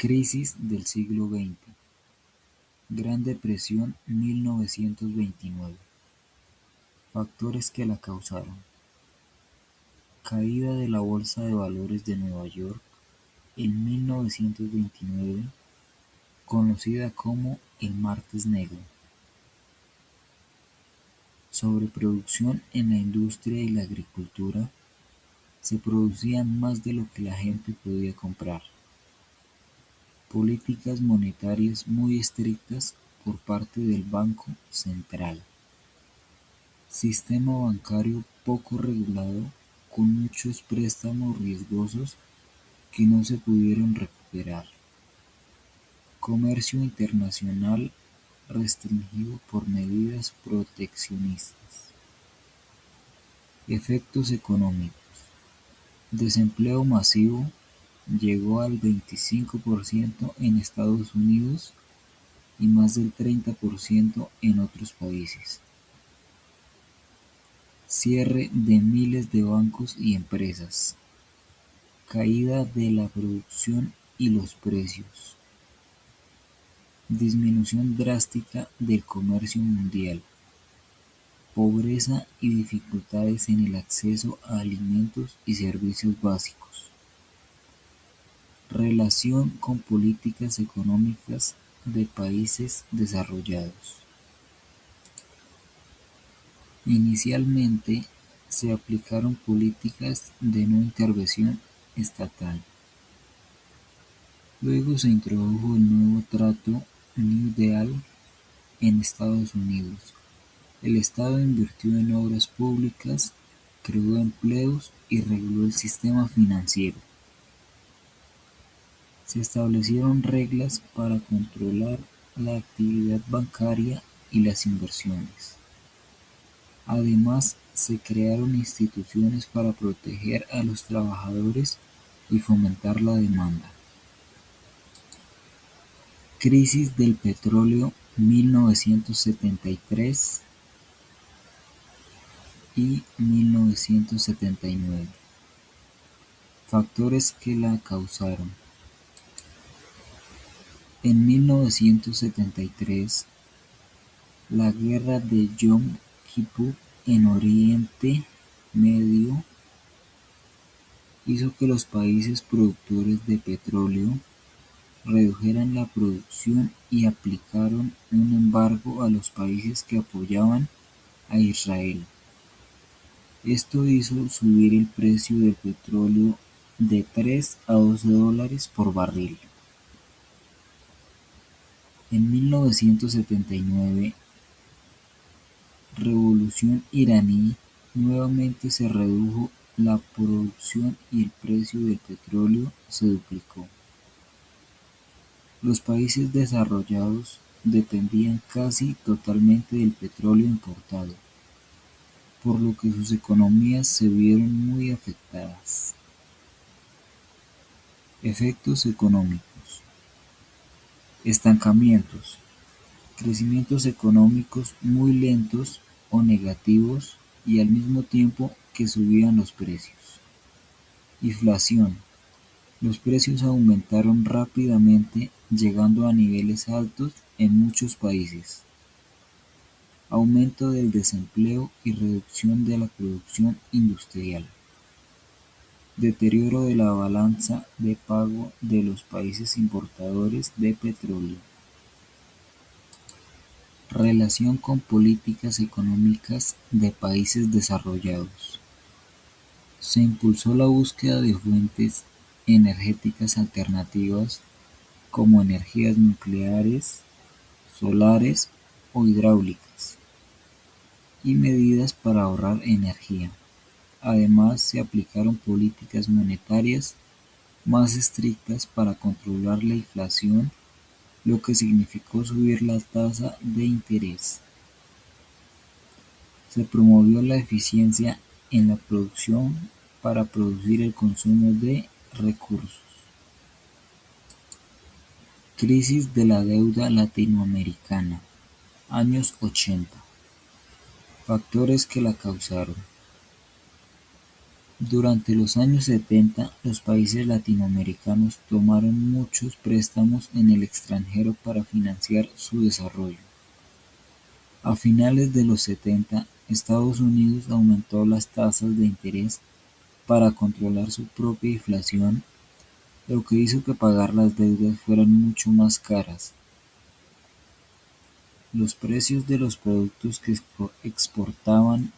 Crisis del siglo XX. Gran Depresión 1929. Factores que la causaron: caída de la Bolsa de Valores de Nueva York en 1929, conocida como el Martes Negro. Sobreproducción en la industria y la agricultura. Se producían más de lo que la gente podía comprar. Políticas monetarias muy estrictas por parte del Banco Central. Sistema bancario poco regulado, con muchos préstamos riesgosos que no se pudieron recuperar. Comercio internacional restringido por medidas proteccionistas. Efectos económicos: desempleo masivo, llegó al 25% en Estados Unidos y más del 30% en otros países. Cierre de miles de bancos y empresas. Caída de la producción y los precios. Disminución drástica del comercio mundial. Pobreza y dificultades en el acceso a alimentos y servicios básicos. Relación con políticas económicas de países desarrollados. Inicialmente se aplicaron políticas de no intervención estatal. Luego se introdujo el nuevo Trato New Deal en Estados Unidos. El Estado invirtió en obras públicas, creó empleos y reguló el sistema financiero. Se establecieron reglas para controlar la actividad bancaria y las inversiones. Además, se crearon instituciones para proteger a los trabajadores y fomentar la demanda. Crisis del petróleo 1973 y 1979. Factores que la causaron: en 1973, la guerra de Yom Kippur en Oriente Medio hizo que los países productores de petróleo redujeran la producción y aplicaron un embargo a los países que apoyaban a Israel. Esto hizo subir el precio del petróleo de 3 a 12 dólares por barril. En 1979, Revolución iraní, nuevamente se redujo la producción y el precio del petróleo se duplicó. Los países desarrollados dependían casi totalmente del petróleo importado, por lo que sus economías se vieron muy afectadas. Efectos económicos: estancamientos, crecimientos económicos muy lentos o negativos y al mismo tiempo que subían los precios. Inflación: los precios aumentaron rápidamente, llegando a niveles altos en muchos países. Aumento del desempleo y reducción de la producción industrial. Deterioro de la balanza de pago de los países importadores de petróleo. Relación con políticas económicas de países desarrollados. Se impulsó la búsqueda de fuentes energéticas alternativas como energías nucleares, solares o hidráulicas, y medidas para ahorrar energía. Además, se aplicaron políticas monetarias más estrictas para controlar la inflación, lo que significó subir la tasa de interés. Se promovió la eficiencia en la producción para reducir el consumo de recursos. Crisis de la deuda latinoamericana, años 80. Factores que la causaron: Durante los años 70, los países latinoamericanos tomaron muchos préstamos en el extranjero para financiar su desarrollo. A finales de los 70, Estados Unidos aumentó las tasas de interés para controlar su propia inflación, lo que hizo que pagar las deudas fueran mucho más caras. Los precios de los productos que exportaban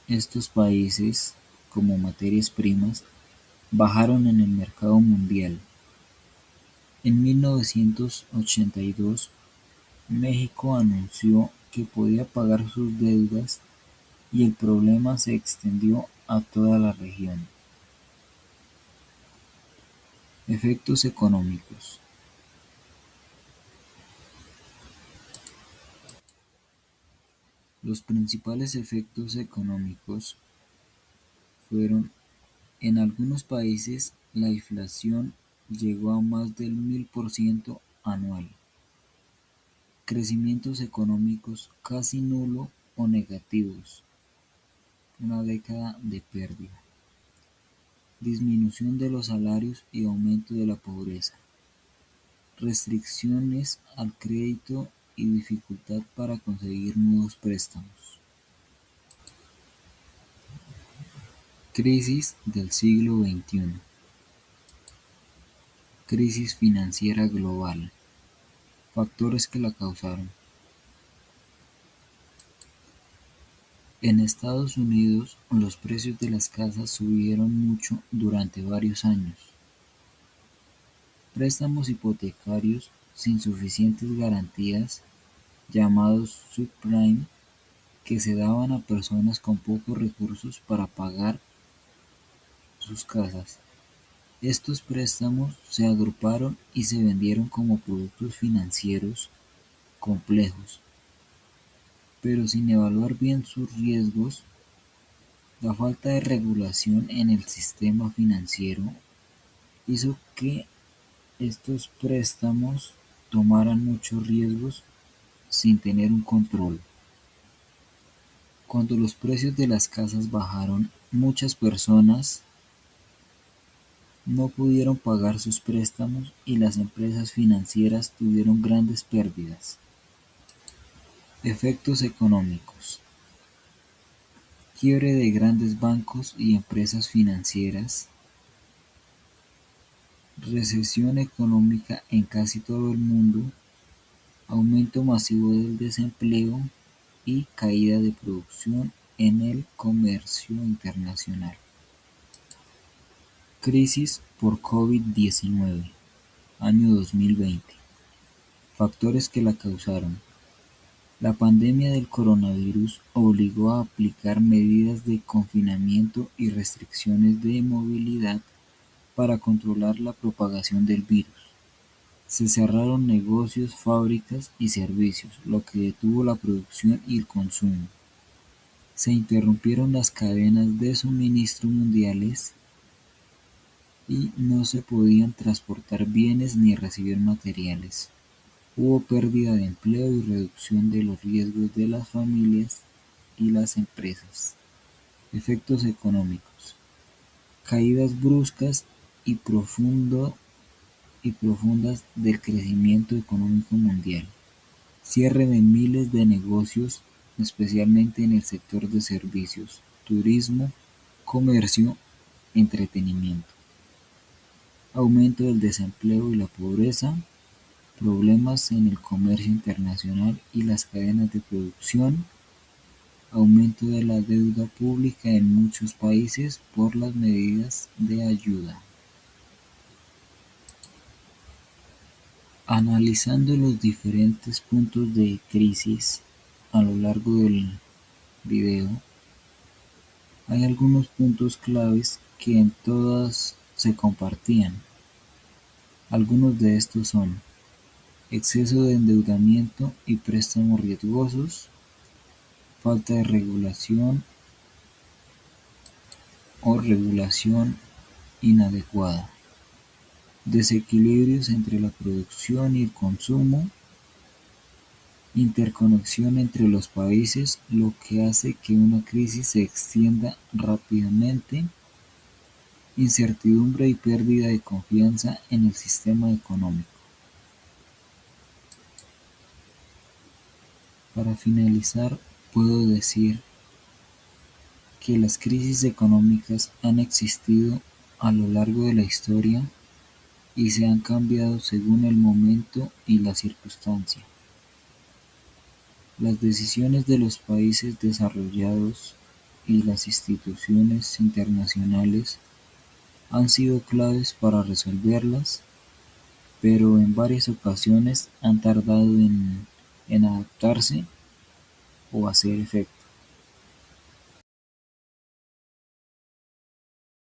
estos países, como materias primas, bajaron en el mercado mundial. En 1982, México anunció que podía pagar sus deudas y el problema se extendió a toda la región. Efectos económicos. Los principales efectos económicos fueron: en algunos países la inflación llegó a más del 1000% anual, crecimientos económicos casi nulo o negativos, una década de pérdida, disminución de los salarios y aumento de la pobreza, restricciones al crédito y dificultad para conseguir nuevos préstamos. Crisis del siglo XXI. Crisis financiera global. Factores que la causaron. En Estados Unidos, los precios de las casas subieron mucho durante varios años. Préstamos hipotecarios sin suficientes garantías, llamados subprime, que se daban a personas con pocos recursos para pagar sus casas. Estos préstamos se agruparon y se vendieron como productos financieros complejos, pero sin evaluar bien sus riesgos. La falta de regulación en el sistema financiero hizo que estos préstamos tomaran muchos riesgos sin tener un control. Cuando los precios de las casas bajaron, muchas personas no pudieron pagar sus préstamos y las empresas financieras tuvieron grandes pérdidas. Efectos económicos. Quiebre de grandes bancos y empresas financieras. Recesión económica en casi todo el mundo. Aumento masivo del desempleo y caída de producción en el comercio internacional. Crisis por COVID-19, año 2020. Factores que la causaron. La pandemia del coronavirus obligó a aplicar medidas de confinamiento y restricciones de movilidad para controlar la propagación del virus. Se cerraron negocios, fábricas y servicios, lo que detuvo la producción y el consumo. Se interrumpieron las cadenas de suministro mundiales y no se podían transportar bienes ni recibir materiales. Hubo pérdida de empleo y reducción de los riesgos de las familias y las empresas. Efectos económicos. Caídas bruscas y profundas del crecimiento económico mundial. Cierre de miles de negocios, especialmente en el sector de servicios, turismo, comercio, entretenimiento. Aumento del desempleo y la pobreza. Problemas en el comercio internacional y las cadenas de producción. Aumento de la deuda pública en muchos países por las medidas de ayuda. Analizando los diferentes puntos de crisis a lo largo del video, hay algunos puntos claves que en todas se compartían. Algunos de estos son: exceso de endeudamiento y préstamos riesgosos, falta de regulación o regulación inadecuada, desequilibrios entre la producción y el consumo, interconexión entre los países, lo que hace que una crisis se extienda rápidamente, incertidumbre y pérdida de confianza en el sistema económico. Para finalizar, puedo decir que las crisis económicas han existido a lo largo de la historia y se han cambiado según el momento y la circunstancia. Las decisiones de los países desarrollados y las instituciones internacionales han sido claves para resolverlas, pero en varias ocasiones han tardado en adaptarse o hacer efecto.